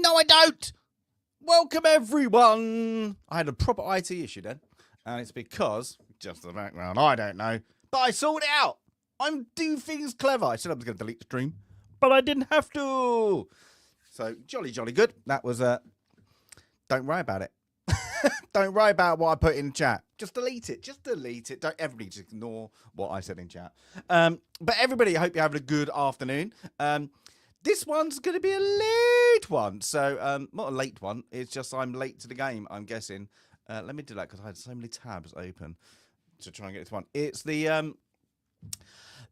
No, I don't. Welcome, everyone. I had a proper IT issue then. And it's because, just the background, I don't know. But I sorted it out. I'm doing things clever. I said I was going to delete the stream, but I didn't have to. So, jolly good. That was, don't worry about it. Don't worry about what I put in chat. Just delete it. Just delete it. Don't everybody just ignore what I said in chat. But everybody, I hope you're having a good afternoon. This one's going to be a late one. So, not a late one. It's just I'm late to the game, I'm guessing. Let me do that because I had so many tabs open to try and get this one. It's the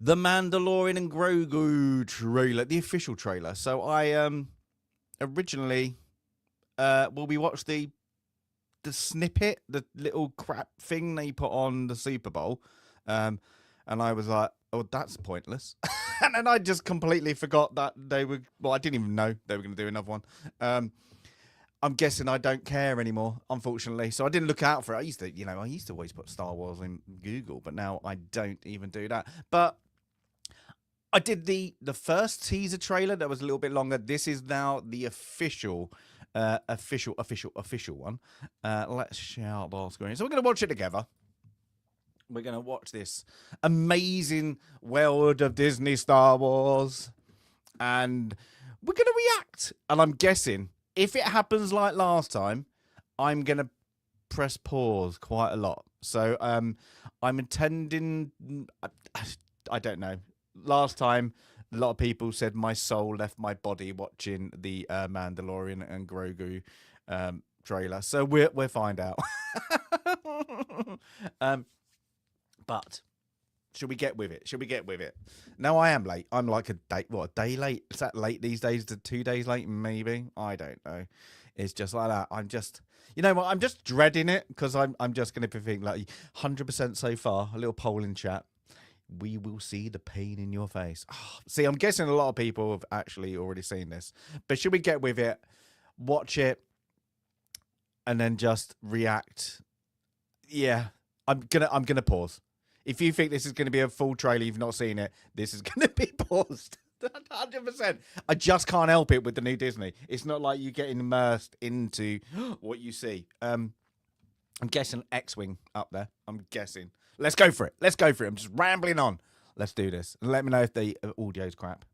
Mandalorian and Grogu trailer, the official trailer. So I originally, we watched the snippet, the little crap thing they put on the Super Bowl, and I was like, oh, that's pointless. And then I just completely forgot that they were. Well, I didn't even know they were going to do another one. I'm guessing I don't care anymore, unfortunately. So I didn't look out for it. I used to always put Star Wars in Google, but now I don't even do that. But I did the first teaser trailer that was a little bit longer. This is now the official one. Let's share out the screen. So we're going to watch it together. We're going to watch this amazing world of Disney Star Wars, and we're going to react. And I'm guessing if it happens like last time, I'm going to press pause quite a lot. So I'm intending, I don't know. Last time, a lot of people said my soul left my body watching the Mandalorian and Grogu trailer. So we'll find out. But should we get with it? No, I am late. I'm like a day late? Is that late these days? 2 days late? Maybe. I don't know. It's just like that. I'm just, you know what? I'm just dreading it because I'm just going to be thinking like 100% so far. A little poll in chat. We will see the pain in your face. Oh, see, I'm guessing a lot of people have actually already seen this. But should we get with it? Watch it, and then just react. Yeah, I'm gonna pause. If you think this is going to be a full trailer, you've not seen it, this is going to be paused. 100%. I just can't help it with the new Disney. It's not like you get immersed into what you see. I'm guessing X-Wing up there. I'm guessing. Let's go for it. I'm just rambling on. Let's do this. And let me know if the audio's crap.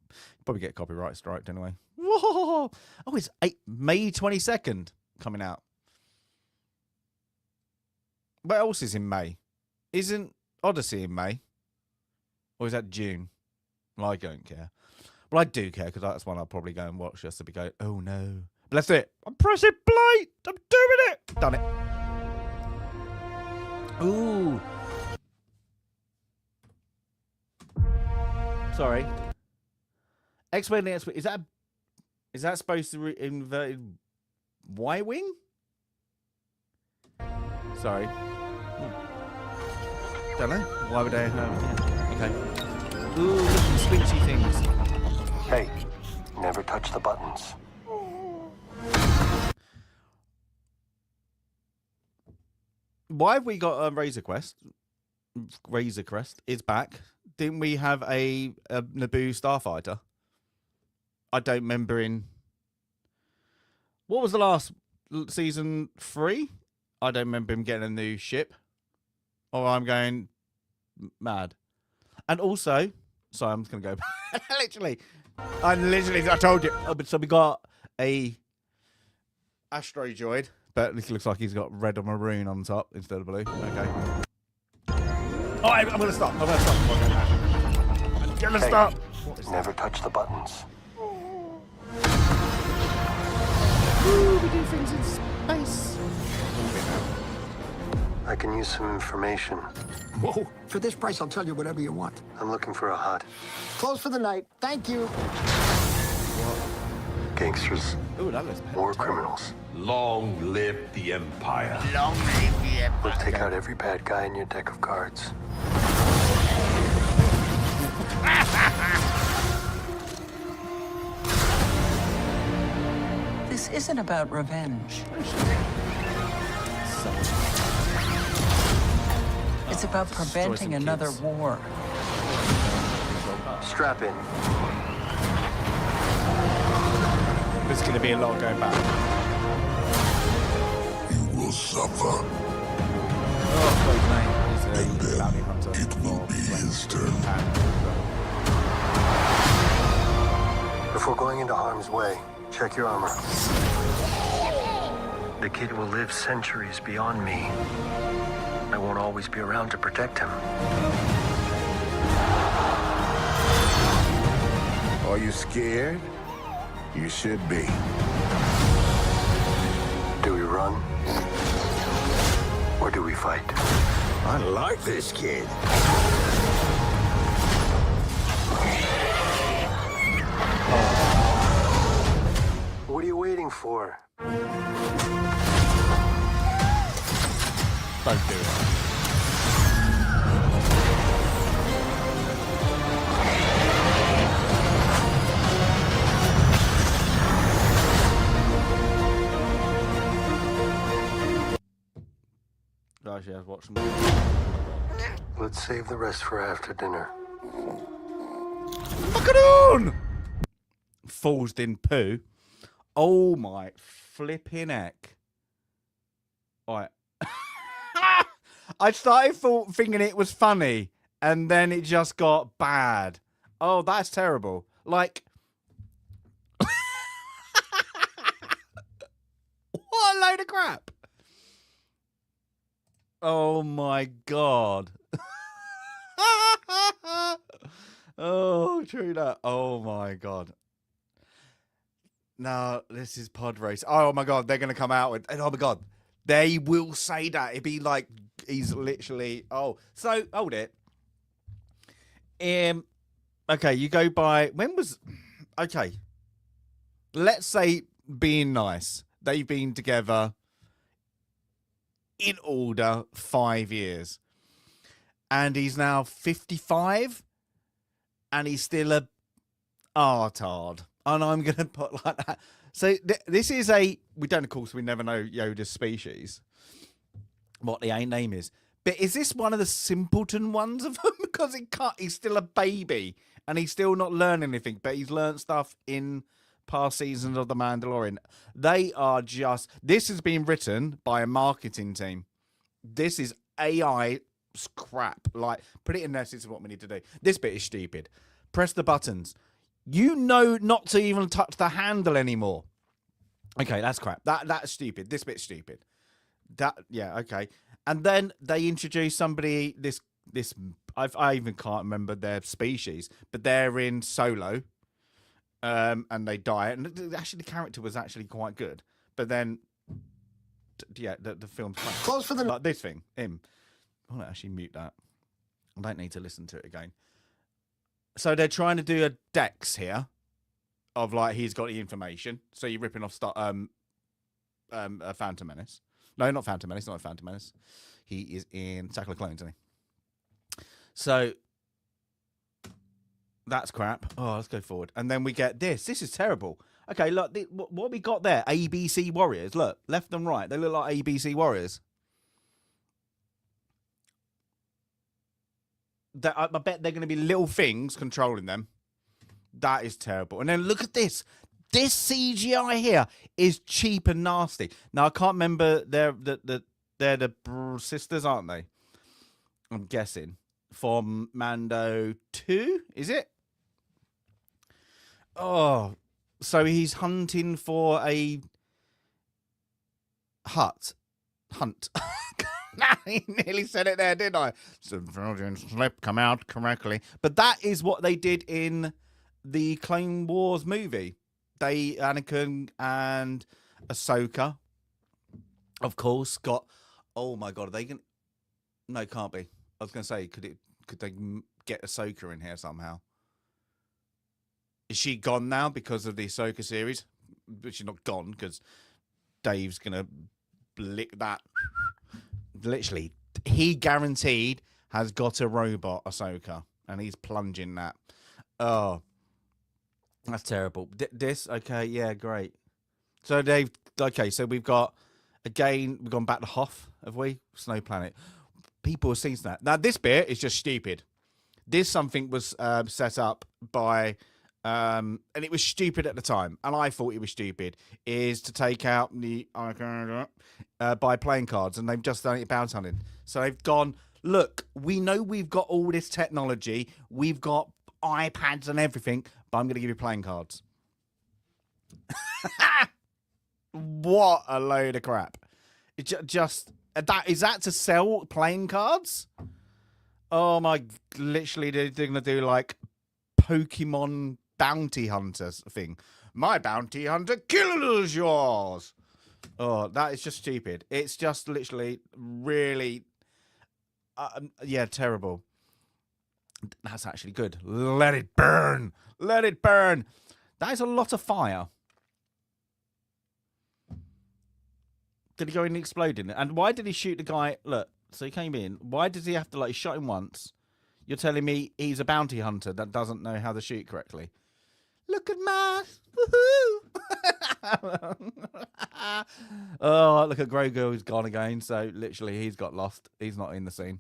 Probably get copyright striked anyway. Whoa. Oh, it's May 22nd coming out. What else is in May? Isn't Odyssey in May? Or is that June? Well, I don't care. Well, I do care because that's one I'll probably go and watch just to be going, oh no. But let's do it. I'm pressing play. I'm doing it. Done it. Ooh. Sorry. X-Wing. Is that supposed to be inverted Y-Wing? Sorry. Don't know. Why would I have? Yeah. Okay. Ooh, look at the switchy things. Hey, never touch the buttons. Why have we got Razor Crest? Razor Crest is back. Didn't we have a Naboo starfighter? I don't remember in. What was the last season 3? I don't remember him getting a new ship. Or I'm going mad. And also, sorry, I'm just going to go back. I told you. Oh, but so we got a Astro Droid, but this looks like he's got red or maroon on top instead of blue. Okay. Oh, I'm going to stop. I'm going to stop. Never touch the buttons. Ooh, we do things in space. I can use some information. Whoa, for this price, I'll tell you whatever you want. I'm looking for a hut. Close for the night. Thank you. Gangsters. Ooh, that looks bad. War criminals. Long live the Empire. Long live the Empire. We'll take out every bad guy in your deck of cards. This isn't about revenge. It's about preventing another war. Strap in. There's going to be a lot going back. You will suffer. Oh, his name is a bounty hunter. It will be his turn. Before going into harm's way, check your armor. The kid will live centuries beyond me. I won't always be around to protect him. Are you scared? You should be. Do we run? Or do we fight? I like this kid. What are you waiting for? Don't do it. Gosh, yeah, I've watched them. Let's save the rest for after dinner. Look at on! Falls in poo. Oh my flipping heck. Alright. I started thinking it was funny, and then it just got bad. Oh, that's terrible. Like, what a load of crap. Oh my god. Oh, true that. Oh my god. No, this is pod race. Oh my god, they're gonna come out with. Oh my god, they will say that. It'd be like he's literally. Oh, so hold it. Okay, you go by. When was? Okay, let's say being nice. They've been together in order 5 years, and he's now 55, and he's still a artard. And I'm going to put like that. So this is a... We don't, of course, we never know Yoda's species, what the name is. But is this one of the simpleton ones of them? Because he's still a baby, and he's still not learning anything, but he's learned stuff in past seasons of The Mandalorian. They are just... This has been written by a marketing team. This is AI crap. Like, put it in there, this is what we need to do. This bit is stupid. Press the buttons. You know not to even touch the handle anymore. Okay, that's crap. That's stupid. This bit's stupid. Yeah, okay. And then they introduce somebody, this I even can't remember their species, but they're in Solo. And they die. And actually the character was actually quite good. But then yeah, the film's fine. Close for the like this thing, him. I want to actually mute that. I don't need to listen to it again. So they're trying to do a dex here of like he's got the information. So you're ripping off a Phantom Menace. No, not Phantom Menace. Not a Phantom Menace. He is in Attack of the Clones, isn't he? So that's crap. Oh, let's go forward. And then we get this. This is terrible. Okay, look, what we got there? ABC Warriors. Look, left and right. They look like ABC Warriors. I bet they're going to be little things controlling them. That is terrible. And then look at this. This CGI here is cheap and nasty. Now, I can't remember. They're the sisters, aren't they? I'm guessing. From Mando 2, is it? Oh, so he's hunting for a hunt. He nearly said it there, didn't I? So Freudian slip come out correctly. But that is what they did in the Clone Wars movie. Anakin and Ahsoka, of course, got... Oh, my God. Are they going to... No, it can't be. I was going to say, could they get Ahsoka in here somehow? Is she gone now because of the Ahsoka series? But she's not gone because Dave's going to lick that... Literally, he guaranteed has got a robot Ahsoka, and he's plunging that. Oh, that's terrible. This, okay, yeah, great. So so we've got, again, we've gone back to Hoth, have we? Snow Planet. People have seen that. Now, this bit is just stupid. This something was set up by and it was stupid at the time, and I thought it was stupid, is to take out the by playing cards, and they've just done it bounty hunting. So they've gone, look, we know we've got all this technology, we've got iPads and everything, but I'm going to give you playing cards. What a load of crap. It just is that to sell playing cards? Oh my, literally they're going to do like Pokemon bounty hunters thing. My bounty hunter kills yours. Oh, that is just stupid. It's just literally really yeah, terrible. That's actually good. Let it burn. Let it burn. That is a lot of fire. Did he go in and explode in it? And why did he shoot the guy? Look, so he came in. Why does he have to, like, he shot him once? You're telling me he's a bounty hunter that doesn't know how to shoot correctly? Look at my woohoo! Oh, look at Grogu, who's gone again. So literally, he's got lost. He's not in the scene.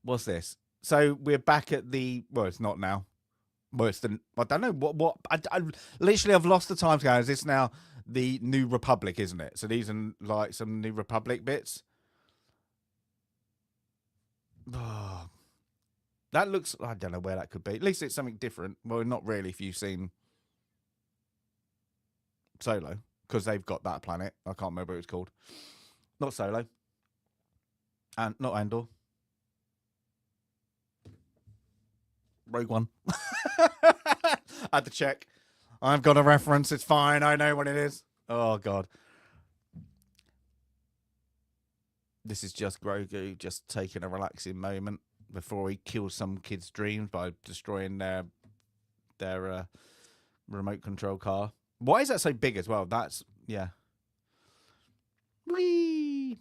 What's this? So we're back at the. Well, it's not now. Well, it's the. I don't know what. I literally, I've lost the time scale. Is this now the New Republic? Isn't it? So these are like some New Republic bits. Oh, that looks. I don't know where that could be. At least it's something different. Well, not really. If you've seen Solo, because they've got that planet. I can't remember what it's called. Not Solo. And not Andor. Rogue One. I had to check. I've got a reference. It's fine. I know what it is. Oh, God. This is just Grogu just taking a relaxing moment before he kills some kid's dreams by destroying their remote control car. Why is that so big as well? That's, yeah. Whee!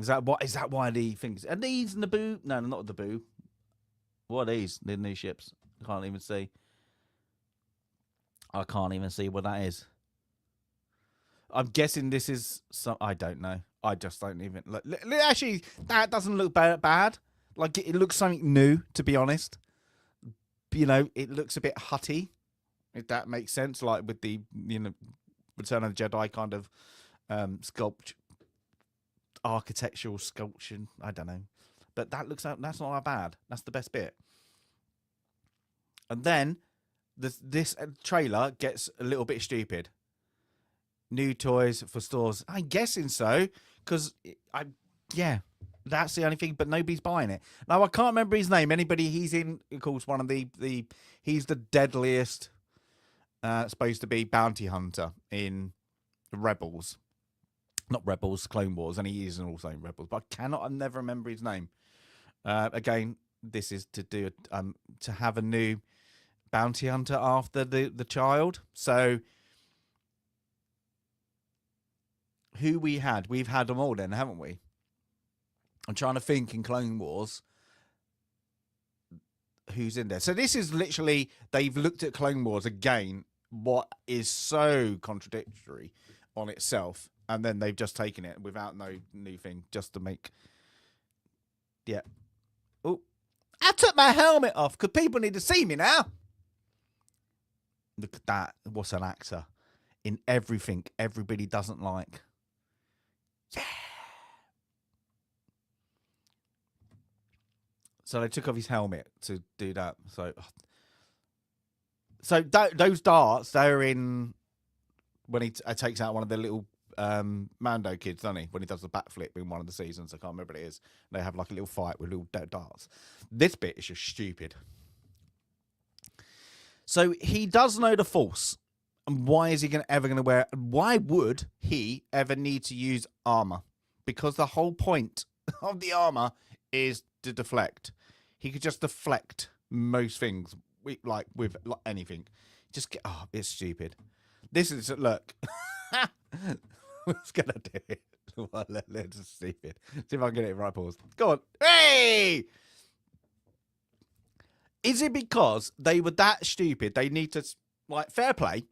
Is that why he thinks? Are these Naboo? No, not the Naboo. What are these? The new ships. I can't even see. I can't even see what that is. I'm guessing this is some. I don't know. I just don't even look. Actually, that doesn't look bad. Like it looks something new, to be honest. You know, it looks a bit hutty, if that makes sense. Like with the Return of the Jedi kind of architectural sculpture. I don't know. But that's not that bad. That's the best bit. And then this trailer gets a little bit stupid. New toys for stores. I'm guessing so, because that's the only thing. But nobody's buying it. Now I can't remember his name. Anybody? He's in. Of course, one of the he's the deadliest. Supposed to be bounty hunter in Rebels. Not Rebels, Clone Wars, and he is also in Rebels. But I never remember his name. Again, this is to do to have a new bounty hunter after the child. So who we've had them all then, haven't we? I'm trying to think in Clone Wars who's in there. So this is literally, they've looked at Clone Wars again, what is so contradictory on itself, and then they've just taken it without no new thing, just to make. Yeah. Oh, I took my helmet off because people need to see me now. Look at that. What's an actor in everything everybody doesn't like. Yeah. So they took off his helmet to do that. So those darts, they're in when he takes out one of the little Mando kids, doesn't he? When he does the backflip in one of the seasons. I can't remember what it is. They have like a little fight with little darts. This bit is just stupid. So he does know the Force. And why is he ever going to wear it? Why would he ever need to use armor? Because the whole point of the armor is to deflect. He could just deflect most things, like with anything. Just get. Oh, it's stupid. This is look. What's gonna do it? Well, let's just see it. See if I can get it right. Pause. Go on. Hey. Is it because they were that stupid? They need to fair play.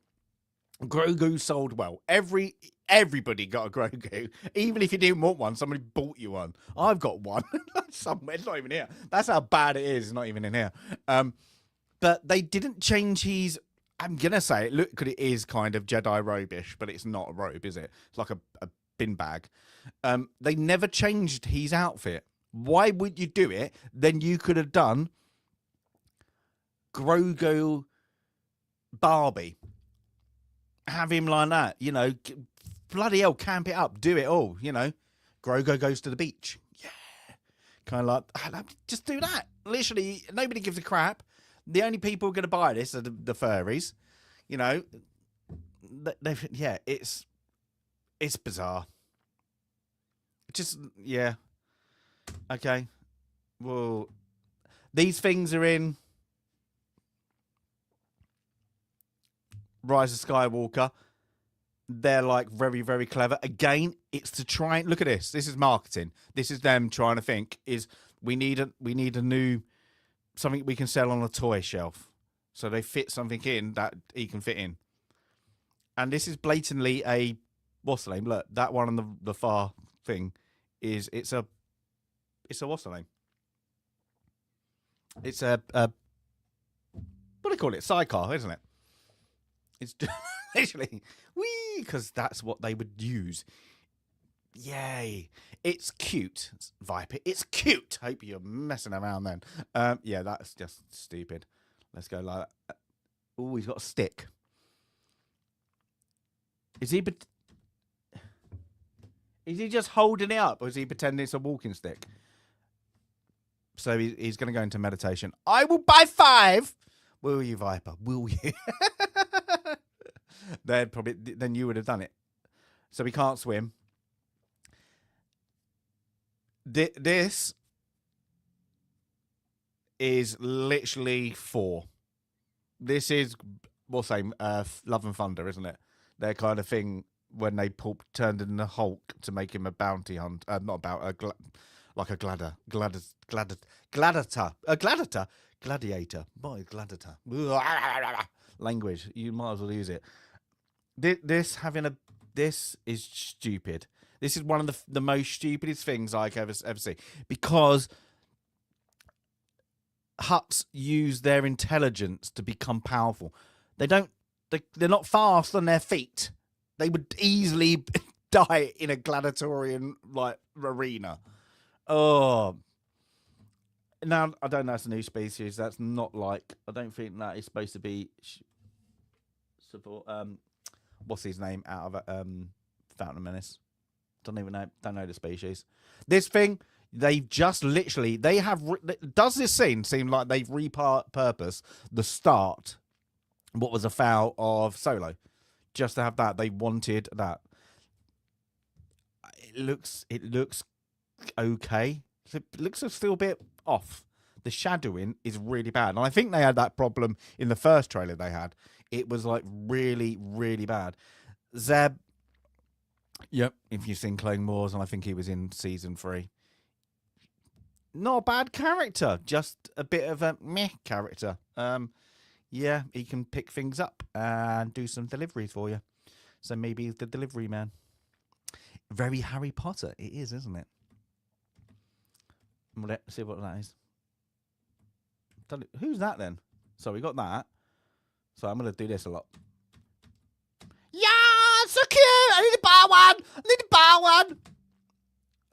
Grogu sold well. Everybody got a Grogu. Even if you didn't want one, somebody bought you one. I've got one somewhere. It's not even here. That's how bad it is. It's not even in here. But they didn't change his. I'm gonna say it. Look, because it is kind of Jedi robe-ish, but it's not a robe, is it? It's like a bin bag. They never changed his outfit. Why would you do it? Then you could have done Grogu Barbie. Have him like that, you know. Bloody hell, camp it up, do it all, you know. Grogu goes to the beach. Yeah. Kind of like, just do that. Literally, nobody gives a crap. The only people who are going to buy this are the furries. You know, yeah, it's bizarre. Just, yeah. Okay. Well, these things are in Rise of Skywalker. They're like very, very clever. Again, it's to try and look at this. This is marketing. This is them trying to think is we need a new something we can sell on a toy shelf. So they fit something in that he can fit in. And this is blatantly a what's the name? Look, that one on the far thing is it's a what's the name? It's a what do they call it? Sidecar, isn't it? It's literally because that's what they would use. Yay. It's cute, Viper. It's cute. Hope you're messing around then. Yeah, that's just stupid. Let's go like that. Oh, he's got a stick. Is he just holding it up, or is he pretending it's a walking stick? So he's going to go into meditation. I will buy 5. Will you, Viper? Will you? Then you would have done it. So he can't swim. This is literally 4. This is what's the name? Love and Thunder, isn't it? Their kind of thing when they turned in the Hulk to make him a bounty hunt. Not about like a gladiator. Boy, gladiator. Language. You might as well use it. This is stupid. This is one of the most stupidest things I could ever see. Because Hutts use their intelligence to become powerful. They're not fast on their feet. They would easily die in a gladiatorian like arena. Oh. Now, I don't know it's a new species. That's not like... I don't think that is supposed to be... support. What's his name out of Phantom Menace? Don't even know. Don't know the species. This thing, they've just literally... They have... Does this scene seem like they've repurposed the start? What was a foul of Solo? Just to have that. They wanted that. It looks okay. It looks still a bit off. The shadowing is really bad. And I think they had that problem in the first trailer they had. It was like really, really bad. Zeb, yep, if you've seen Clone Wars, and I think he was in season 3. Not a bad character, just a bit of a meh character. Yeah, he can pick things up and do some deliveries for you. So maybe he's the delivery man. Very Harry Potter, it is, isn't it? Let's see what that is. Who's that then? So we got that. So I'm going to do this a lot. Yeah, so cute. I need to buy one.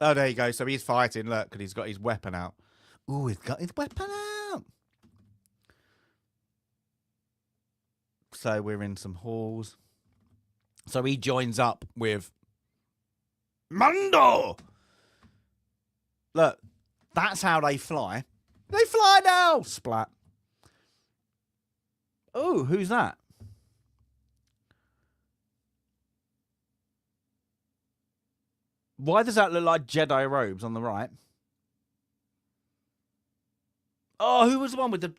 Oh, there you go. So he's fighting. Look, because he's got his weapon out. Ooh, he's got his weapon out. So we're in some halls. So he joins up with Mando. Look, that's how they fly. They fly now. Splat. Oh, who's that? Why does that look like Jedi robes on the right? Oh, who was the one with the...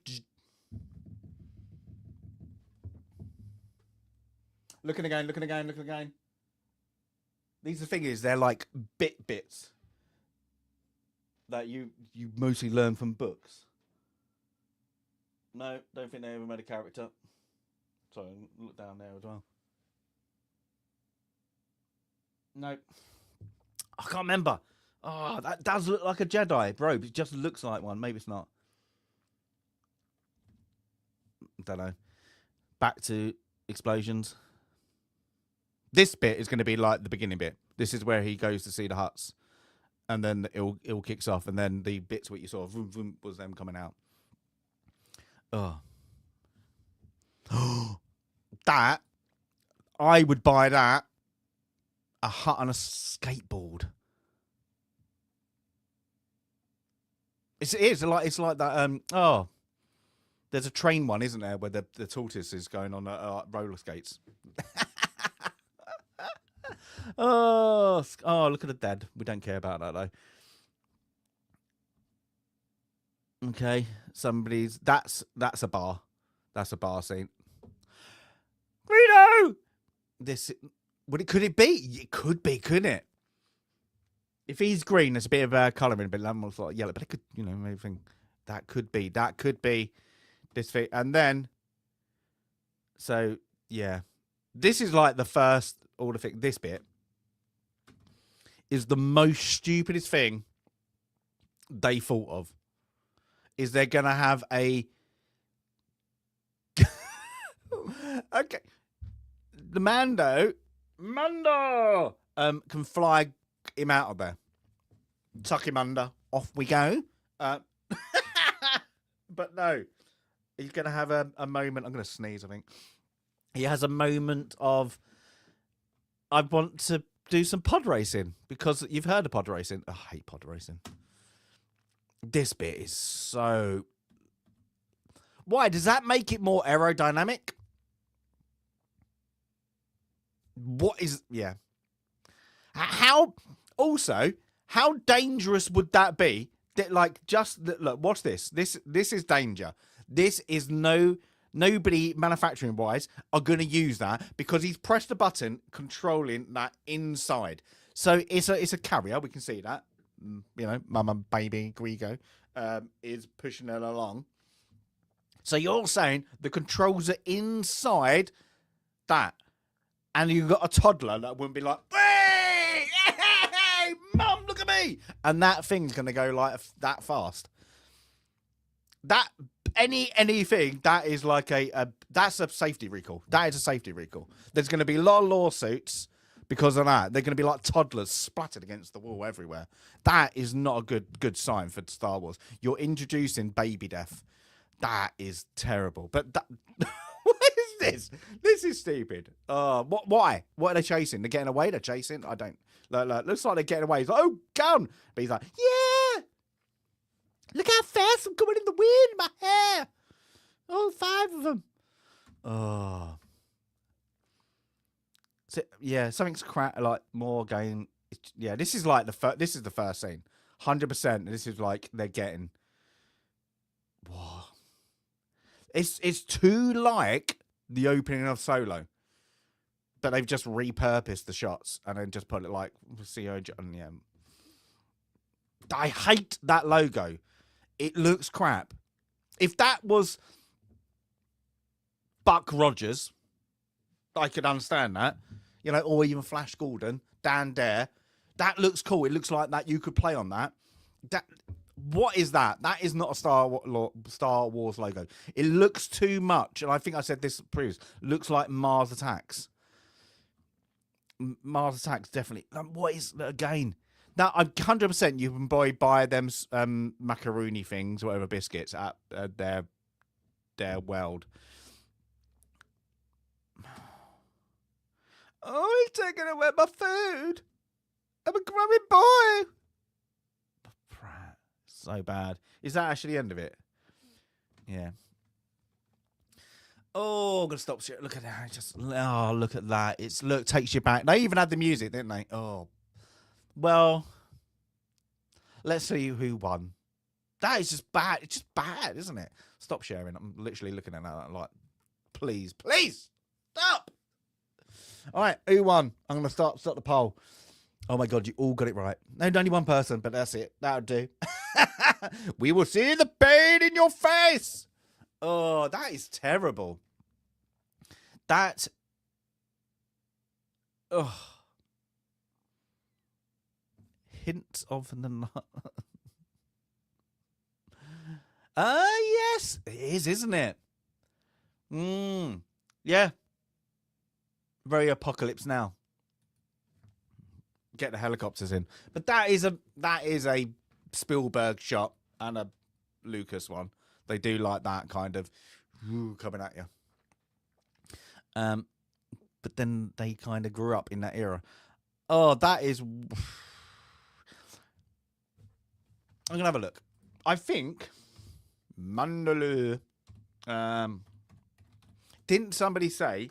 Looking again. These are things, they're like bits that you mostly learn from books. No, don't think they ever made a character. Sorry, look down there as well. No. I can't remember. Oh, that does look like a Jedi robe. It just looks like one. Maybe it's not. Don't know. Back to explosions. This bit is going to be like the beginning bit. This is where he goes to see the huts, and then it all kicks off, and then the bits what you saw vroom, vroom, was them coming out. Oh, that I would buy that. A hut on a skateboard. It's like that. There's a train one, isn't there, where the tortoise is going on roller skates. Oh, look at the dead. We don't care about that though. Okay, that's a bar. That's a bar scene. Greedo! Could it be? It could be, couldn't it? If he's green, there's a bit of colouring, but almost like yellow. But it could, maybe think that could be this thing. And then, so yeah, this is like the first order thing. This bit is the most stupidest thing they thought of. Is they're gonna have a okay, the Mando can fly him out of there, tuck him under, off we go. But no, he's gonna have a moment. I'm gonna sneeze. I think he has a moment of, I want to do some pod racing, because you've heard of pod racing. Oh, I hate pod racing. This bit is so. Why does that make it more aerodynamic? What is how dangerous would that be? That, like, just look, watch this. This is danger. This is nobody manufacturing wise are going to use that, because he's pressed the button controlling that inside. So it's a carrier. We can see that. Mama baby Grigo is pushing it along. So you're saying the controls are inside that, and you've got a toddler that wouldn't be like, hey, mum, look at me, and that thing's gonna go like that fast. That anything that is like that's a safety recall. That is a safety recall. There's gonna be a lot of lawsuits because of that. They're gonna be like toddlers splattered against the wall everywhere. That is not a good sign for Star Wars. You're introducing baby death. That is terrible. But that, what is this? This is stupid. What? Why? What are they chasing? They're getting away. They're chasing. I don't. Look, looks like they're getting away. He's like, oh, gun. But he's like, yeah. Look how fast I'm going in the wind. My hair. All 5 of them. Oh. So, yeah, something's like more going. Yeah, this is like this is the first scene. 100%. This is like they're getting. Whoa. It's too like the opening of Solo, but they've just repurposed the shots and then just put it like CO. Yeah. I hate that logo. It looks crap. If that was Buck Rogers, I could understand that, or even Flash Gordon, Dan Dare. That looks cool. It looks like that you could play on that. What is that? That is not a Star Wars logo. It looks too much, and I think I said this previously. Looks like Mars Attacks. Mars Attacks definitely. What is again? Now, 100% you can buy them macaroni things, whatever biscuits at their Weld. Oh, he's taking away my food. I'm a growing boy. So bad. Is that actually the end of it? Yeah. Oh, I'm gonna stop. Look at that. Look at that. Takes you back. They even had the music, didn't they? Oh, well. Let's see who won. That is just bad. It's just bad, isn't it? Stop sharing. I'm literally looking at that like, please, stop. All right, who won? I'm gonna start the poll. Oh my God, you all got it right. No, only one person, but that's it. That'll do. We will see the pain in your face. Oh, that is terrible. Hints of the yes, it is, isn't it? Yeah. Very Apocalypse Now. Get the helicopters in. But that is a Spielberg shot and a Lucas one. They do like that kind of coming at you. But then they kind of grew up in that era. Oh, that is... I'm going to have a look. I think Mandalorian... didn't somebody say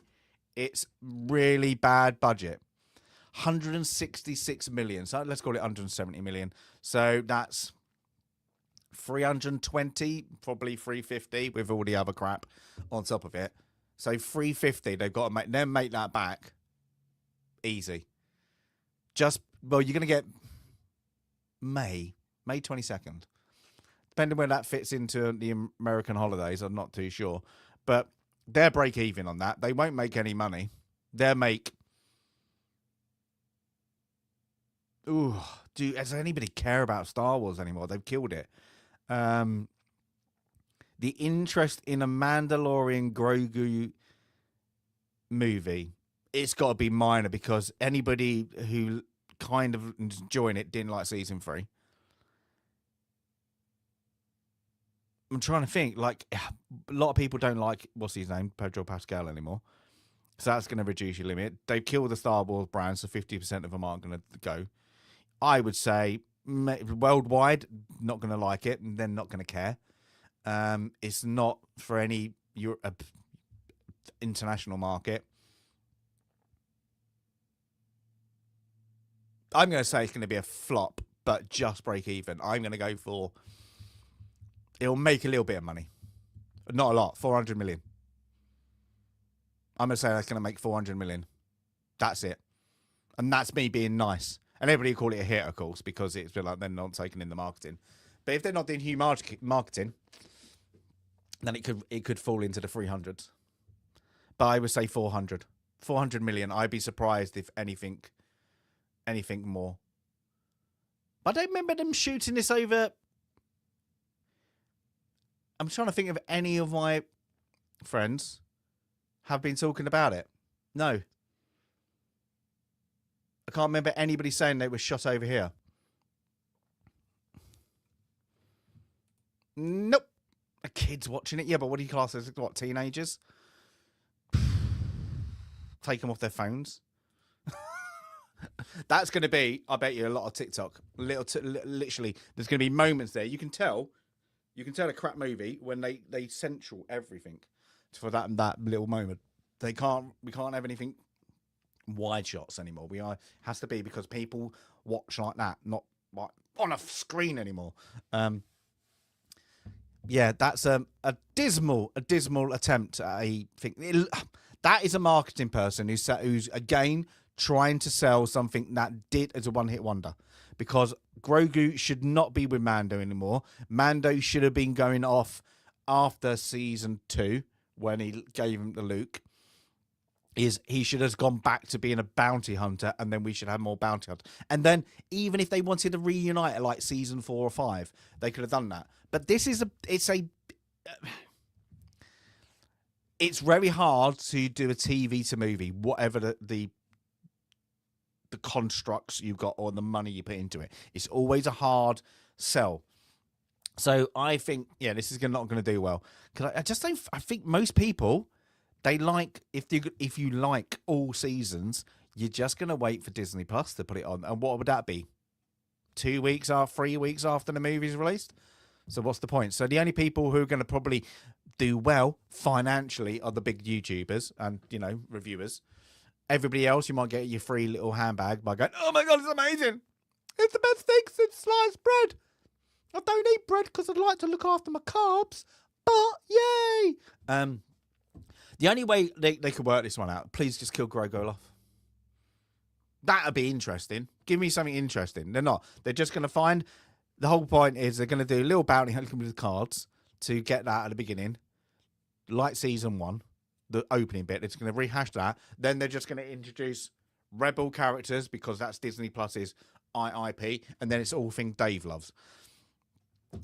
it's really bad budget? 166 million. So let's call it 170 million. So that's 320, probably 350 with all the other crap on top of it. So 350, they've got to make that back easy. You're going to get May 22nd. Depending where that fits into the American holidays, I'm not too sure. But they're break even on that. They won't make any money. They'll make... does anybody care about Star Wars anymore? They've killed it. The interest in a Mandalorian Grogu movie, it's got to be minor because anybody who kind of enjoying it didn't like season 3. I'm trying to think, like, a lot of people don't like, what's his name, Pedro Pascal anymore. So that's going to reduce your limit. They've killed the Star Wars brand, so 50% of them aren't going to go. I would say worldwide, not going to like it, and they're not going to care. It's not for any international market. I'm going to say it's going to be a flop, but just break even. I'm going to go for... It'll make a little bit of money. Not a lot. 400 million. I'm going to say that's going to make 400 million. That's it. And that's me being nice. And everybody call it a hit, of course, because it's like they're not taking in the marketing. But if they're not doing huge marketing, then it could fall into the 300s. But I would say 400. 400 million. I'd be surprised if anything more. But I don't remember them shooting this over... I'm trying to think if any of my friends have been talking about it. No. I can't remember anybody saying they were shot over here. Nope. A kid's watching it. Yeah, but what do you class as? What, teenagers? Take them off their phones. That's going to be, I bet you, a lot of TikTok. Literally, there's going to be moments there. You can tell a crap movie when they central everything for that little moment. We can't have anything wide shots anymore. Has to be because people watch like that, not like on a screen anymore. Yeah, that's a dismal attempt at a thing. That is a marketing person who's again trying to sell something that did as a one-hit wonder. Because Grogu should not be with Mando anymore. Mando should have been going off after season 2 when he gave him the Luke. He should have gone back to being a bounty hunter, and then we should have more bounty hunters. And then even if they wanted to reunite at like season 4 or 5, they could have done that. But it's very hard to do a TV to movie, whatever the constructs you've got or the money you put into it. It's always a hard sell. So I think, yeah, this is not going to do well. Because I just don't... I think most people, they like... If you like all seasons, you're just going to wait for Disney Plus to put it on. And what would that be? 3 weeks after the movie's released? So what's the point? So the only people who are going to probably do well financially are the big YouTubers and, reviewers. Everybody else, you might get your free little handbag by going, oh my God, it's amazing. It's the best thing since sliced bread. I don't eat bread because I'd like to look after my carbs, but yay. The only way they could work this one out, please just kill Grogu off. That'd be interesting. Give me something interesting. They're not. They're just going to find, the whole point is they're going to do a little bounty hunting with the cards to get that at the beginning, like season 1. The opening bit, it's going to rehash that. Then they're just going to introduce Rebel characters because that's Disney Plus's IP, and then it's all thing Dave loves.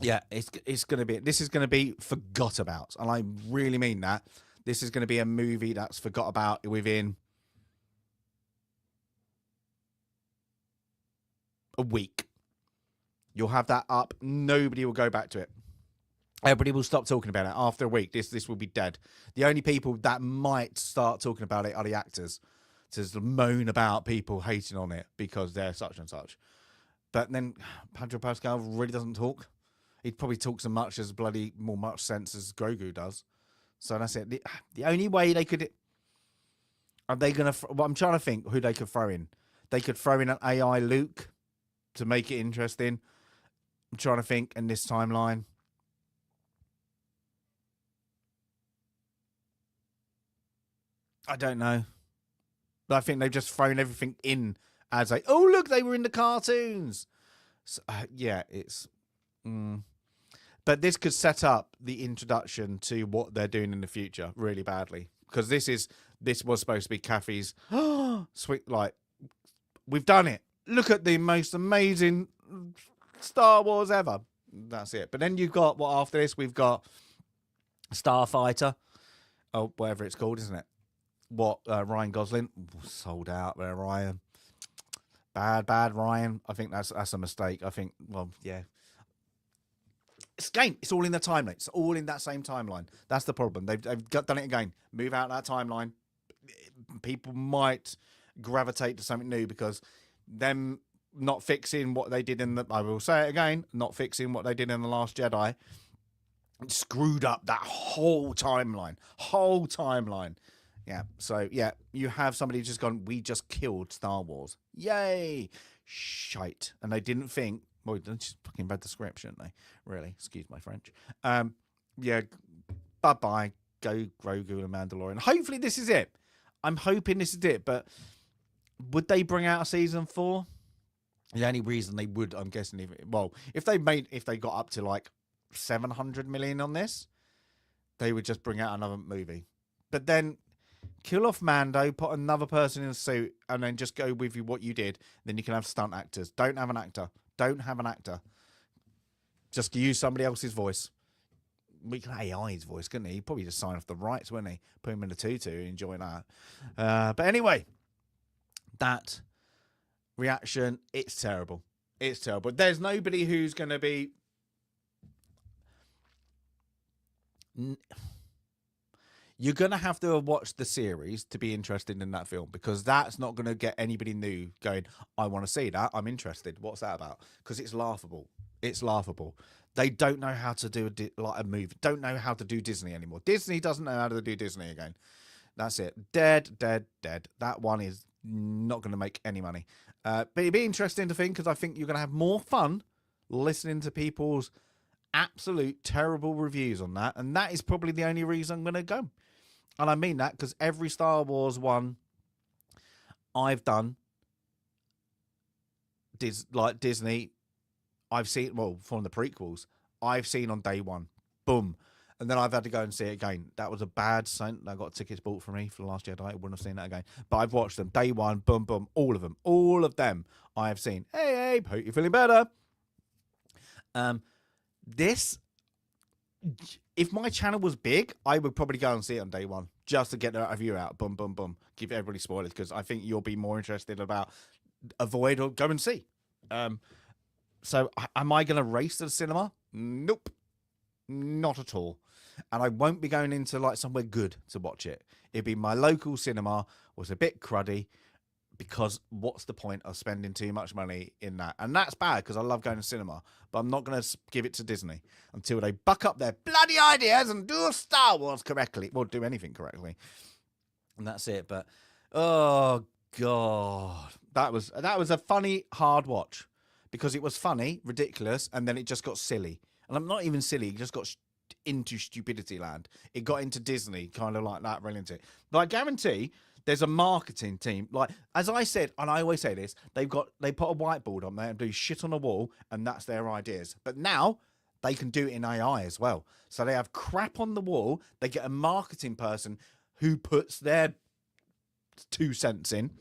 Yeah, it's going to be. This is going to be forgot about, and I really mean that. This is going to be a movie that's forgot about within a week. You'll have that up. Nobody will go back to it. Everybody will stop talking about it after a week. This will be dead. The only people that might start talking about it are the actors. To moan about people hating on it because they're such and such. But then Pedro Pascal really doesn't talk. He probably talks as much as more much sense as Grogu does. So that's it. The only way they could... Are they going to... Well, I'm trying to think who they could throw in. They could throw in an AI Luke to make it interesting. I'm trying to think in this timeline. I don't know. But I think they've just thrown everything in as like, oh, look, they were in the cartoons. So, yeah, it's... But this could set up the introduction to what they're doing in the future really badly. Because this was supposed to be Kathy's... sweet, like, we've done it. Look at the most amazing Star Wars ever. That's it. But then you've got, after this, we've got Starfighter. Oh, whatever it's called, isn't it? Ryan Gosling sold out there. Ryan, bad Ryan. I think that's a mistake. I think, well, yeah, it's all in the timeline. It's all in that same timeline. That's the problem. They've done it again. Move out that timeline. People might gravitate to something new because them not fixing what they did I will say it again, not fixing what they did in The Last Jedi screwed up that whole timeline. Yeah, so, yeah, you have somebody just gone, we just killed Star Wars. Yay! Shite. And they didn't think, well, they just fucking read the script, shouldn't they? Really? Excuse my French. Yeah, bye-bye. Go Grogu and Mandalorian. Hopefully this is it. I'm hoping this is it, but would they bring out a season 4? The only reason they would, I'm guessing, if they got up to like 700 million on this, they would just bring out another movie. But then... kill off Mando, put another person in a suit, and then just go with what you did. Then you can have stunt actors. Don't have an actor. Just use somebody else's voice. We can AI his voice, couldn't he? He'd probably just sign off the rights, wouldn't he? Put him in a tutu and enjoy that. But anyway, that reaction, it's terrible. It's terrible. There's nobody who's going to be... You're going to have to have watched the series to be interested in that film because that's not going to get anybody new going, I want to see that. I'm interested. What's that about? Because it's laughable. It's laughable. They don't know how to do a movie. Don't know how to do Disney anymore. Disney doesn't know how to do Disney again. That's it. Dead. That one is not going to make any money. But it'd be interesting to think because I think you're going to have more fun listening to people's absolute terrible reviews on that. And that is probably the only reason I'm going to go. And I mean that because every Star Wars one I've done, like Disney, I've seen, well, from the prequels, I've seen on day one. Boom. And then I've had to go and see it again. That was a bad scent. I got tickets bought for me for The Last Jedi. I wouldn't have seen that again. But I've watched them. Day one, boom, boom. All of them. All of them I have seen. Hey, hope you're feeling better. This... if my channel was big, I would probably go and see it on day one just to get that review out. Boom, boom, boom. Give everybody spoilers because I think you'll be more interested about avoid or go and see. So am I going to race to the cinema? Nope. Not at all. And I won't be going into like somewhere good to watch it. It'd be my local cinema was a bit cruddy because what's the point of spending too much money in that? And that's bad because I love going to cinema, but I'm not going to give it to Disney until they buck up their bloody ideas and do Star Wars correctly. Well, do anything correctly. And that's it. But, oh, God. That was a funny, hard watch because it was funny, ridiculous, and then it just got silly. And I'm not even silly. It just got into stupidity land. It got into Disney, kind of like that, really into it. But I guarantee... there's a marketing team. Like, as I said, and I always say this, they put a whiteboard on there and do shit on a wall, and that's their ideas. But now they can do it in AI as well. So they have crap on the wall. They get a marketing person who puts their 2 cents in,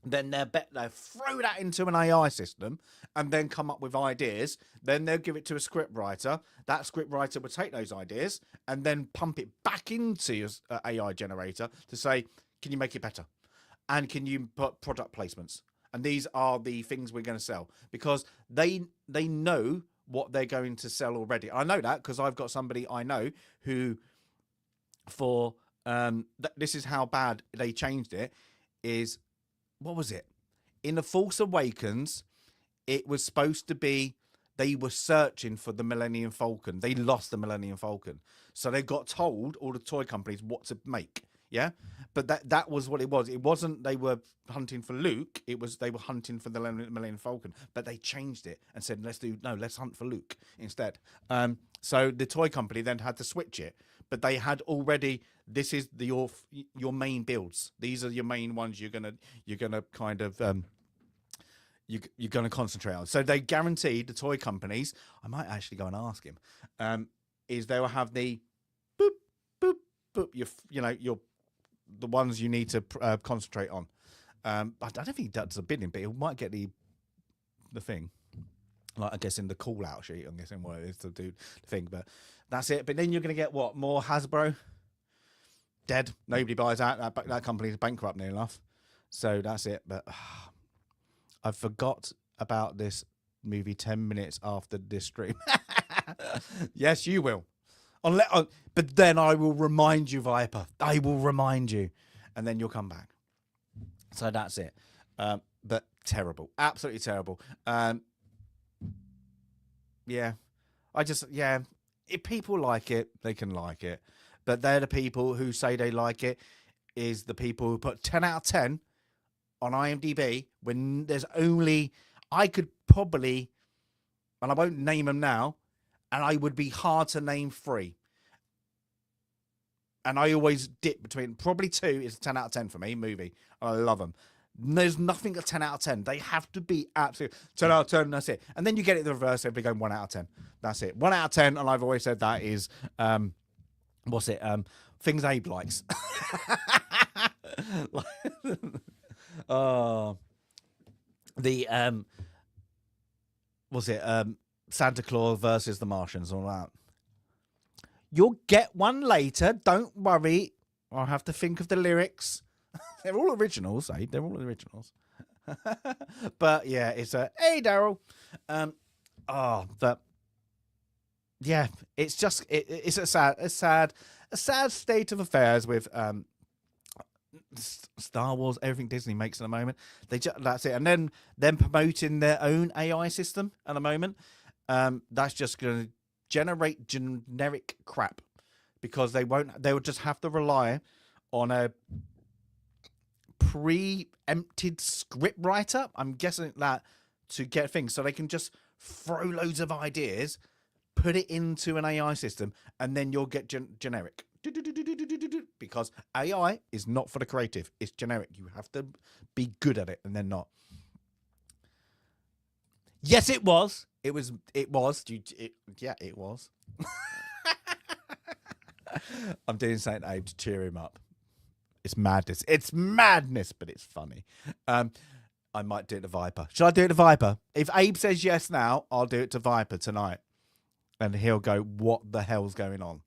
then they'll throw that into an AI system and then come up with ideas. Then they'll give it to a script writer. That script writer will take those ideas and then pump it back into your AI generator to say, can you make it better? And can you put product placements? And these are the things we're going to sell, because they know what they're going to sell already. I know that because I've got somebody I know who, for this is how bad they changed it, is, what was it? In The Force Awakens, it was supposed to be they were searching for the Millennium Falcon. They lost the Millennium Falcon. So they got told, all the toy companies, what to make. Yeah? But that was what it was. It wasn't they were hunting for Luke. It was they were hunting for the Millennium Falcon. But they changed it and said, let's hunt for Luke instead. So the toy company then had to switch it. But they had already, this is your main builds. These are your main ones you're gonna kind of you're gonna concentrate on. So they guaranteed, the toy companies, I might actually go and ask him, is they will have the boop boop boop, your the ones you need to concentrate on. I don't think he does the bidding, but he might get the thing. Like, I guess in the call out sheet, I'm guessing what it is to do the thing, but that's it. But then you're going to get what? More Hasbro? Dead. Nobody buys that. That company's bankrupt near enough. So that's it. But I forgot about this movie 10 minutes after this stream. Yes, you will. But then I will remind you, Viper. I will remind you. And then you'll come back. So that's it. But terrible. Absolutely terrible. Yeah. If people like it, they can like it. But they're the people who say they like it, is the people who put 10 out of 10 on IMDb when there's only, I could probably, and I won't name them now, and I would be hard to name 3. And I always dip between, probably 2 is 10 out of 10 for me, movie. I love them. There's nothing a 10 out of 10. They have to be absolute 10 out of 10. That's it. And then you get it the reverse. Everybody going 1 out of 10. That's it. 1 out of 10. And I've always said that is, things Abe likes. Santa Claus versus the Martians, all that. You'll get one later. Don't worry. I'll have to think of the lyrics. They're all originals, eh? They're all originals. But yeah, it's hey, Daryl. Yeah, it's just it's a sad state of affairs with Star Wars, everything Disney makes at the moment. That's it, and then them promoting their own AI system at the moment. That's just going to generate generic crap, because they will just have to rely on a preempted script writer, I'm guessing, that to get things, so they can just throw loads of ideas, put it into an AI system, and then you'll get generic. Because AI is not for the creative, it's generic. You have to be good at it, and they're not. Yes, it was. It was. Yeah, it was. I'm doing something to Abe to cheer him up. It's madness. It's madness, but it's funny. I might do it to Viper. Should I do it to Viper? If Abe says yes now, I'll do it to Viper tonight. And he'll go, what the hell's going on?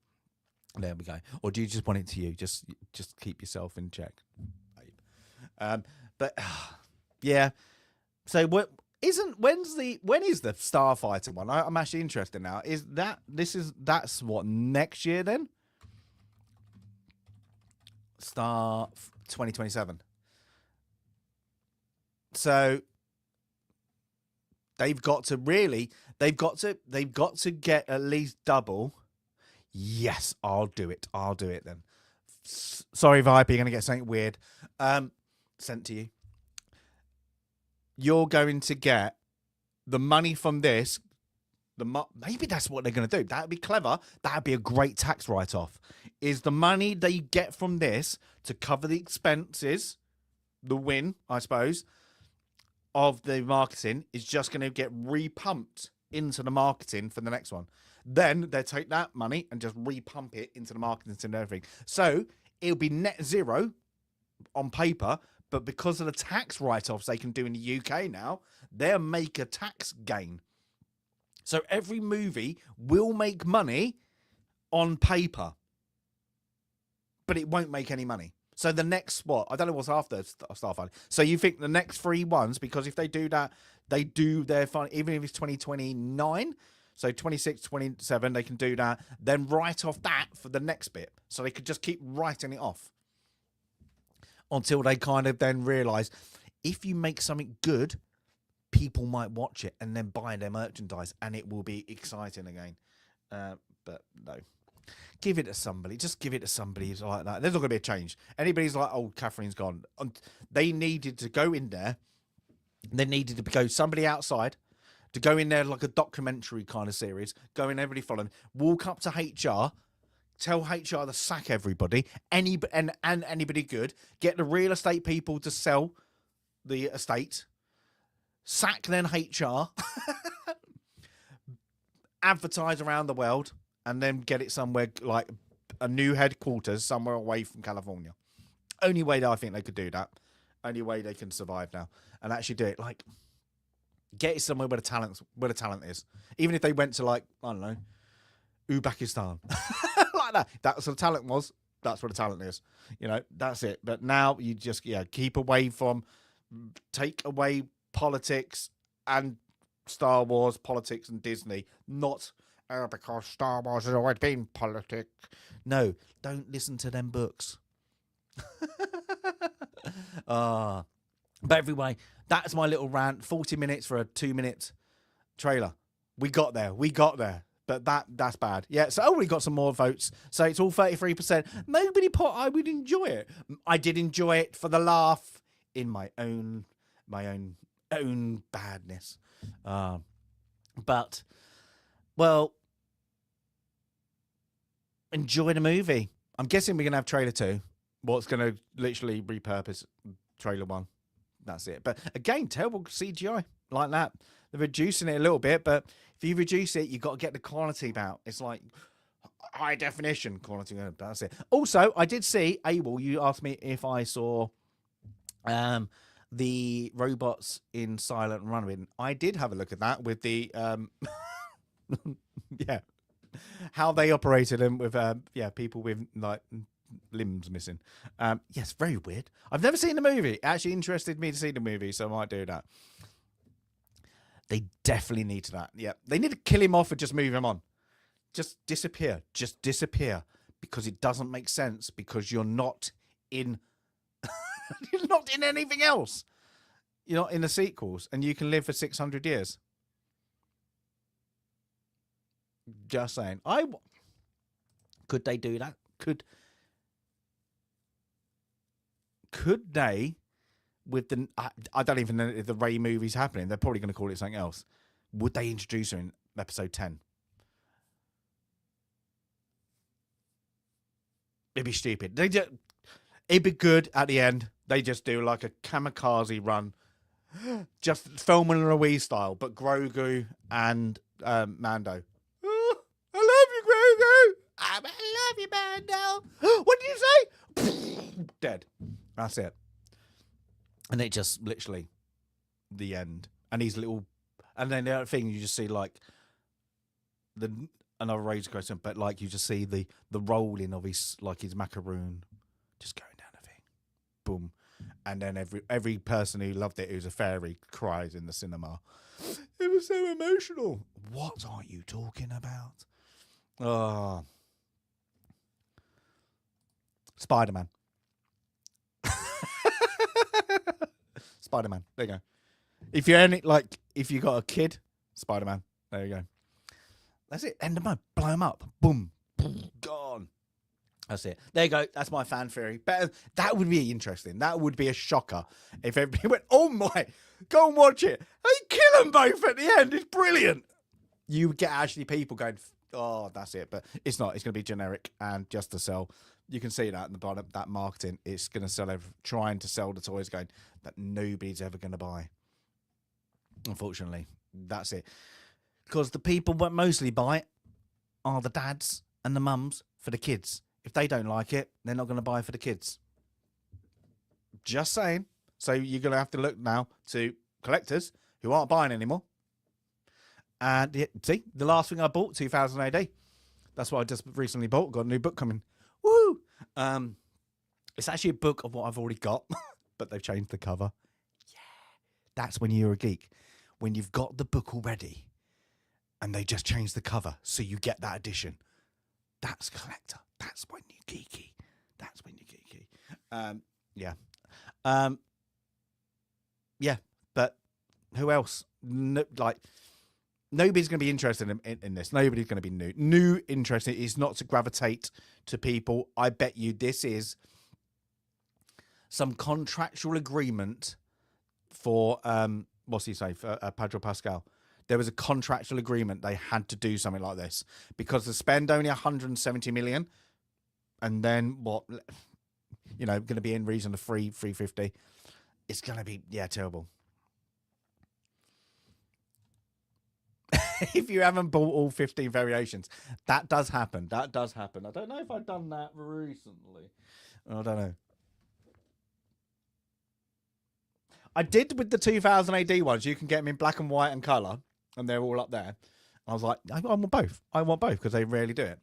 There we go. Or do you just want it to you? Just keep yourself in check, Abe. But yeah. So when is the Starfighter one? I'm actually interested now. That's what, next year then? Start 2027. So they've got to get at least double. Yes, I'll do it then. Sorry, Viper, you're going to get something weird sent to you. You're going to get the money from this. Maybe that's what they're going to do. That would be clever. That would be a great tax write-off. Is the money they get from this to cover the expenses, the win, I suppose, of the marketing is just going to get repumped into the marketing for the next one. Then they take that money and just repump it into the marketing and everything. So it'll be net zero on paper, But because of the tax write-offs they can do in the UK now, they'll make a tax gain. So every movie will make money on paper, but it won't make any money. So the next spot, I don't know what's after Starfighter. So you think the next 3 ones, because if they do that, they do their fun, even if it's 2029, so 26, 27, they can do that, then write off that for the next bit. So they could just keep writing it off until they kind of then realise if you make something good, people might watch it and then buy their merchandise and it will be exciting again. But no. Give it to somebody. Just give it to somebody who's like that. There's not going to be a change. Anybody's like, oh, Catherine's gone. They needed to go in there. They needed to go somebody outside to go in there like a documentary kind of series. Go in, everybody following. Walk up to HR. Tell HR to sack everybody. And anybody good. Get the real estate people to sell the estate. Sack then HR. Advertise around the world. And then get it somewhere like a new headquarters somewhere away from California. Only way that I think they could do that. Only way they can survive now and actually do it. Like, get it somewhere where the talent is. Even if they went to like, I don't know, Uzbekistan, like that. That's where the talent was. That's where the talent is. You know, that's it. But now you just keep away from, take away politics and Star Wars, politics and Disney, not. Because Star Wars has always been politics. No, don't listen to them books. But anyway, that's my little rant. 40 minutes for a 2-minute trailer. We got there. But that's bad. Yeah, so we got some more votes. So it's all 33%. Nobody put I would enjoy it. I did enjoy it for the laugh in my own badness. But well, enjoy the movie. I'm guessing we're going to have trailer 2. What's going to literally repurpose trailer 1. That's it. But again, terrible CGI like that. They're reducing it a little bit, but if you reduce it, you've got to get the quality out. It's like high definition quality. That's it. Also, I did see, Abel, you asked me if I saw the robots in Silent Running. I did have a look at that with the yeah, how they operated them with people with like limbs missing. Yes, very weird. I've never seen the movie. It actually interested me to see the movie, so I might do that. They definitely need that. Yeah, they need to kill him off and just move him on. Just disappear. Just disappear, because it doesn't make sense, because you're not in you're not in anything else. You're not in the sequels, and you can live for 600 years. Just saying. Could they do that? Could they, with the I don't even know if the Rey movie's happening. They're probably going to call it something else. Would they introduce her in episode 10? It'd be stupid. It'd be good at the end. They just do like a kamikaze run, just Thelma and Louise style, but Grogu and Mando. Oh, I love you, Grogu. I love you, Mando. What did you say? Dead. That's it. And it just literally the end. And these little, and then the other thing you just see like another Razor Crest, but like you just see the rolling of his macaroon just going down the thing. Boom. And then every person who loved it, who's a fairy, cries in the cinema. It was so emotional. What are you talking about? Oh. Spider-Man. Spider-Man. There you go. If you got a kid, Spider-Man. There you go. That's it. End of month. Blow him up. Boom. Gone. That's it. There you go. That's my fan theory. Better. That would be interesting. That would be a shocker if everybody went, oh my, go and watch it. They kill them both at the end. It's brilliant. You would get actually people going, oh, that's it. But it's not. It's going to be generic and just to sell. You can see that in the bottom, that marketing. It's going to sell, trying to sell the toys going that nobody's ever going to buy. Unfortunately, that's it. Because the people that mostly buy it are the dads and the mums for the kids. If they don't like it, they're not going to buy for the kids. Just saying. So you're going to have to look now to collectors who aren't buying anymore. And see, the last thing I bought, 2000 AD. That's what I just recently bought. Got a new book coming. Woo! It's actually a book of what I've already got, but they've changed the cover. Yeah. That's when you're a geek. When you've got the book already and they just change the cover so you get that edition. That's collector. That's when you're geeky. That's when you're geeky. Yeah. Yeah, but who else? Nobody's going to be interested in this. Nobody's going to be new interested. It's not to gravitate to people. I bet you this is some contractual agreement for what's he say for Pedro Pascal. There was a contractual agreement they had to do something like this because the spend only 170 million, and then what? Going to be in region of 350. It's going to be terrible. If you haven't bought all 15 variations, that does happen. I don't know if I've done that recently. I don't know. I did with the 2000 AD ones. You can get them in black and white and colour, and they're all up there. I was like, I want both. Because they rarely do it.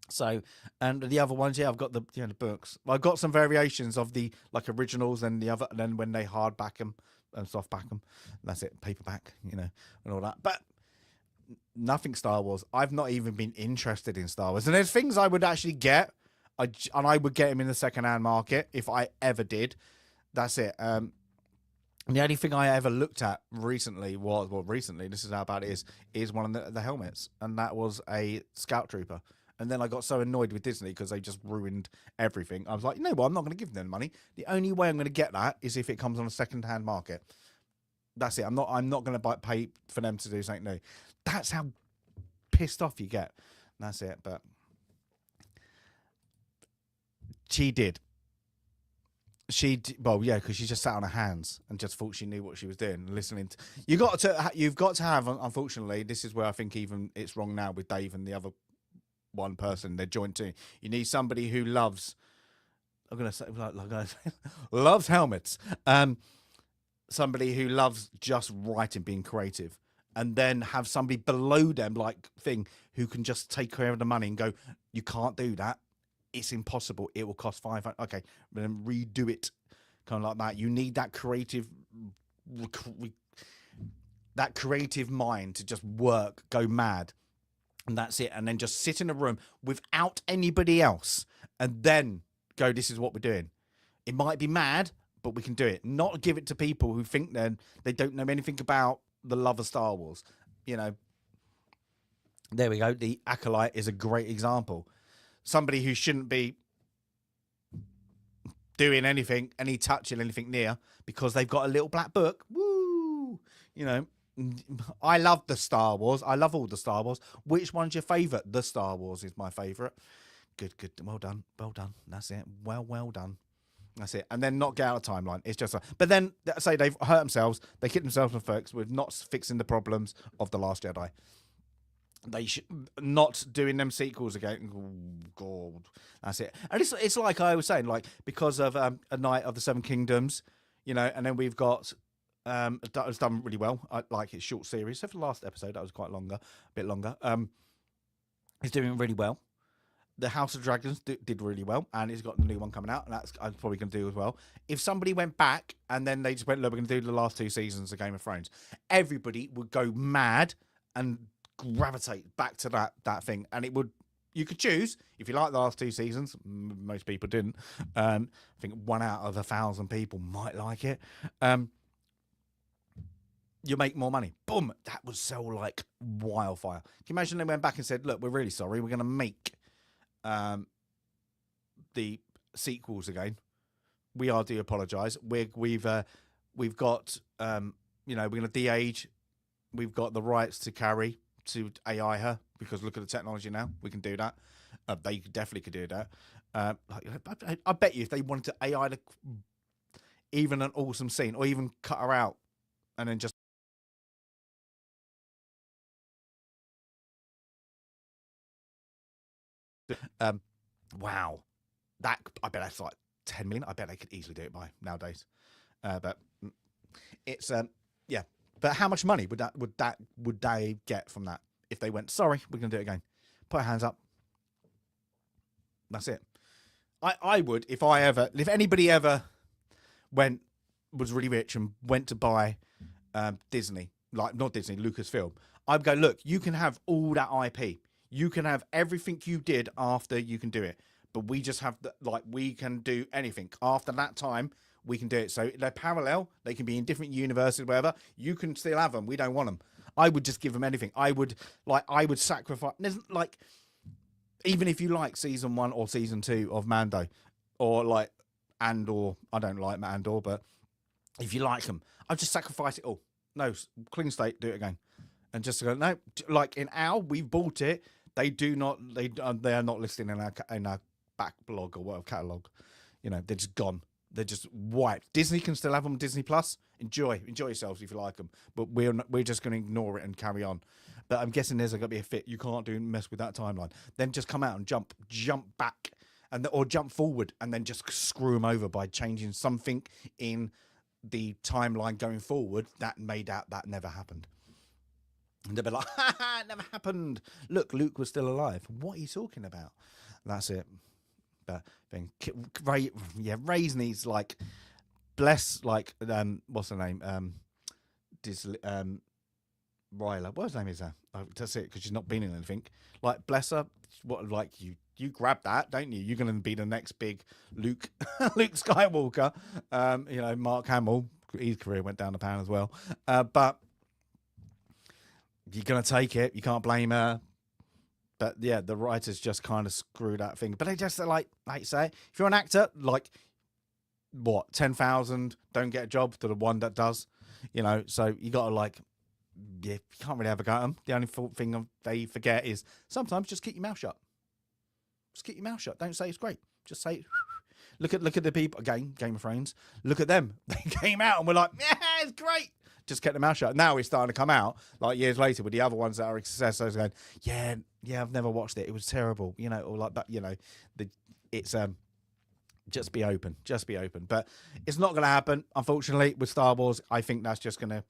So, and the other ones, I've got the books. I've got some variations of the originals and the other. And then when they hardback them and softback them, that's it, paperback, and all that. But nothing Star Wars. I've not even been interested in Star Wars. And there's things I would actually get, and I would get them in the second-hand market if I ever did. That's it. The only thing I ever looked at recently this is how bad it is one of the helmets, and that was a Scout Trooper. And then I got so annoyed with Disney because they just ruined everything. I was like, you know what? I'm not going to give them money. The only way I'm going to get that is if it comes on a second-hand market. That's it. I'm not going to pay for them to do something new. That's how pissed off you get. That's it. But she did. Well, yeah, because she just sat on her hands and just thought she knew what she was doing. Listening to you've got to have. Unfortunately, this is where I think even it's wrong now with Dave and the other one person. They're joint team. You need somebody who loves. I'm gonna say loves helmets. Somebody who loves just writing, being creative, and then have somebody below them who can just take care of the money and go, you can't do that. It's impossible. It will cost $500. Okay, then redo it, kind of like that. You need that creative mind to just work, go mad, and that's it. And then just sit in a room without anybody else, and then go, this is what we're doing. It might be mad, but we can do it. Not give it to people who think they don't know anything about the love of Star Wars. There we go. The Acolyte is a great example. Somebody who shouldn't be doing anything, touching anything near, because they've got a little black book. Woo! I love the Star Wars. I love all the Star Wars. Which one's your favourite? The Star Wars is my favourite. Good. Well done. That's it. Well done. That's it. And then not get out of timeline. It's just but then say they've hurt themselves. They hit themselves in the foot with not fixing the problems of The Last Jedi. They should not doing them sequels again. Oh, God, that's it. And it's like I was saying, because of A Night of the Seven Kingdoms, and then we've got that was done really well. I like its short series. So for the last episode, that was quite a bit longer. It's doing really well. The House of Dragons did really well, and it's got the new one coming out, and that's I'm probably going to do as well. If somebody went back and then they just went, look, we're going to do the last 2 seasons of Game of Thrones, everybody would go mad and gravitate back to that thing, and you could choose if you like the last 2 seasons. Most people didn't. I think 1 out of 1,000 people might like it. You make more money. Boom, that would sell like wildfire. Can you imagine they went back and said, look, we're really sorry, we're going to make the sequels again. We do apologize. We've got we're going to de-age. We've got the rights to carry to AI her, because look at the technology now. We can do that. They definitely could do that. I bet you if they wanted to AI even an awesome scene, or even cut her out and then just wow, that I bet that's like 10 million. I bet they could easily do it by nowadays. But it's yeah. But how much money would they get from that if they went? Sorry, we're gonna do it again. Put our hands up. That's it. I would if anybody ever was really rich and went to buy Disney, like not Disney, Lucasfilm. I'd go, look, you can have all that IP. You can have everything you did after you can do it. But we just have we can do anything. After that time, we can do it. So they're parallel. They can be in different universes, whatever. You can still have them. We don't want them. I would just give them anything. I would sacrifice. There's even if you like season 1 or season 2 of Mando, or like Andor. I don't like Andor, but if you like them, I'd just sacrifice it all. No, clean slate, do it again. And just go, no, like in we've bought it. They do not, they are not listed in our backlog or whatever catalogue. You know, they're just gone. They're just wiped. Disney can still have them. Disney Plus, enjoy yourselves if you like them. But we're just going to ignore it and carry on. But I'm guessing there's going to be a fit. You can't mess with that timeline. Then just come out and jump back, or jump forward, and then just screw them over by changing something in the timeline going forward that never happened. And they'll be like, it never happened. Look, Luke was still alive. What are you talking about? That's it. But then Ray's needs bless what's her name? Ryla. What her name is that? That's it, because she's not been in anything. Like, bless her. What, like, you grab that, don't you? You're going to be the next big Luke Skywalker. Mark Hamill, his career went down the pan as well. But you're going to take it. You can't blame her. But yeah, the writers just kind of screw that thing. But they just like you say, if you're an actor, 10,000 don't get a job to the one that does. So you got to you can't really have a go at them. The only thing they forget is sometimes just keep your mouth shut. Just keep your mouth shut. Don't say it's great. Just say, look at the people again. Game of Thrones. Look at them. They came out and we're like, yeah, it's great. Just kept their mouth shut. Now it's starting to come out years later with the other ones that are a success. So I was going, yeah, I've never watched it. It was terrible, or like that. It's just be open. But it's not going to happen, unfortunately, with Star Wars. I think that's just going to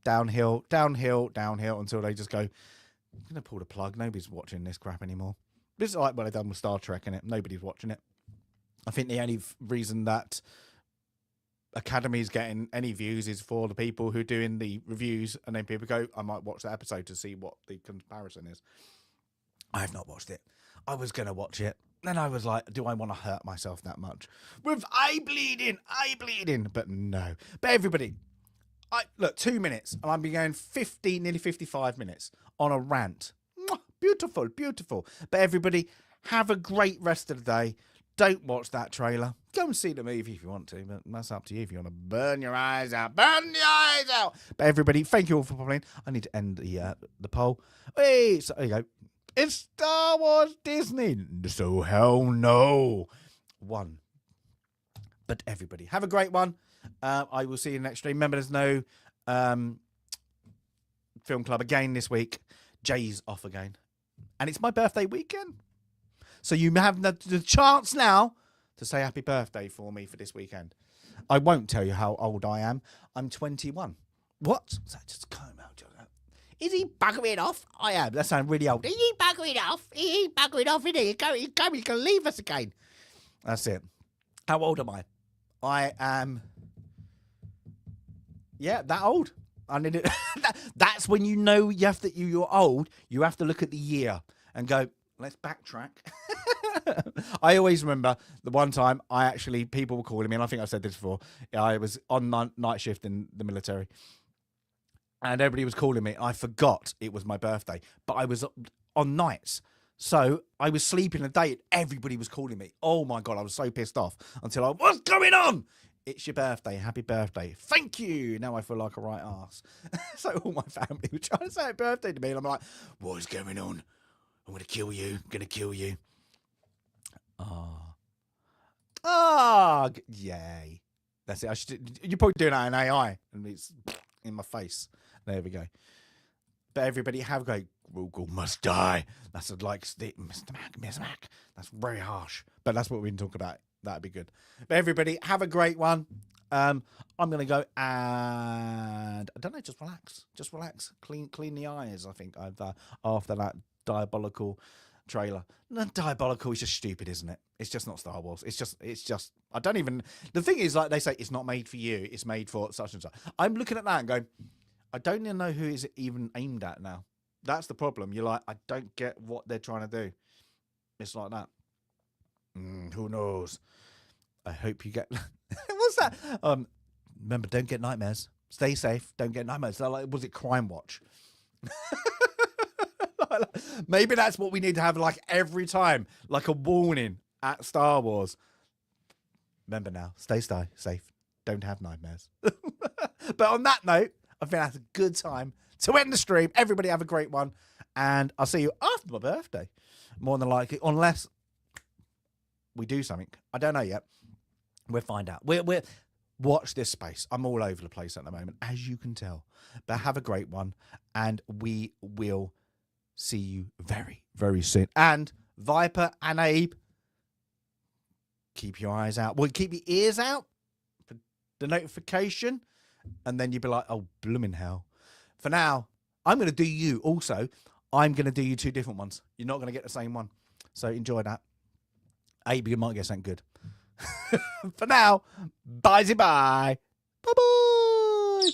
downhill until they just go, I'm going to pull the plug. Nobody's watching this crap anymore. This is like what they've done with Star Trek, innit? Nobody's watching it. I think the only reason that Academy's getting any views is for the people who are doing the reviews, and then people go, I might watch that episode to see what the comparison is. I have not watched it. I was going to watch it. Then I was like, do I want to hurt myself that much? With eye bleeding. But no. But everybody, look, 2 minutes, and I've been going nearly 55 minutes on a rant. Beautiful. But everybody, have a great rest of the day. Don't watch that trailer. Go and see the movie if you want to, but that's up to you if you want to burn your eyes out. But everybody, thank you all for playing. I need to end the poll. Hey, so there you go. It's Star Wars Disney. So hell no. 1. But everybody, have a great one. I will see you next stream. Remember, there's no film club again this week. Jay's off again. And it's my birthday weekend. So you have the chance now to say happy birthday for me for this weekend. I won't tell you how old I am. I'm 21. What? So just come out. Is he buggering off? I am. That sounds really old. Is he buggering off? Isn't he? He's going to leave us again. That's it. How old am I? I am... Yeah, that old. I need it. That's when you know you're old. You have to look at the year and go, let's backtrack. I always remember the one time people were calling me, and I think I've said this before. I was on night shift in the military, and everybody was calling me. I forgot it was my birthday, but I was on nights. So I was sleeping a day, and everybody was calling me. Oh my God, I was so pissed off until what's going on? It's your birthday. Happy birthday. Thank you. Now I feel like a right arse. So all my family were trying to say happy birthday to me, and I'm like, what is going on? I'm going to kill you. Yay. That's it. You're probably doing that in AI, and it's in my face. There we go. But everybody have a great. Grogu must die. That's like Mr. Mac, Miss Mac. That's very harsh, but that's what we can talk about. That'd be good. But everybody have a great one. I'm gonna go and I don't know, just relax, clean the eyes. I think I've after that diabolical trailer. Not diabolical, it's just stupid, isn't it? It's just not Star Wars. It's just I don't even. The thing is, like they say, it's not made for you. It's made for such and such. I'm looking at that and going, I don't even know who is it even aimed at now. That's the problem. You're like, I don't get what they're trying to do. It's like that. Who knows? I hope you get. What's that? Remember, don't get nightmares. Stay safe. Don't get nightmares. Like, was it Crime Watch? Maybe that's what we need to have like every time, like a warning at Star Wars. Remember now, stay safe. Don't have nightmares. But on that note, I think that's a good time to end the stream. Everybody have a great one. And I'll see you after my birthday. More than likely. Unless we do something. I don't know yet. We'll find out. We're watch this space. I'm all over the place at the moment, as you can tell. But have a great one. And we will see you very, very soon. And Viper and Abe, keep your eyes out. Well, keep your ears out for the notification. And then you'll be like, oh, blooming hell. For now, I'm going to do you also. I'm going to do you two different ones. You're not going to get the same one. So enjoy that. Abe, you might get something good. For now, bye-bye. Bye-bye.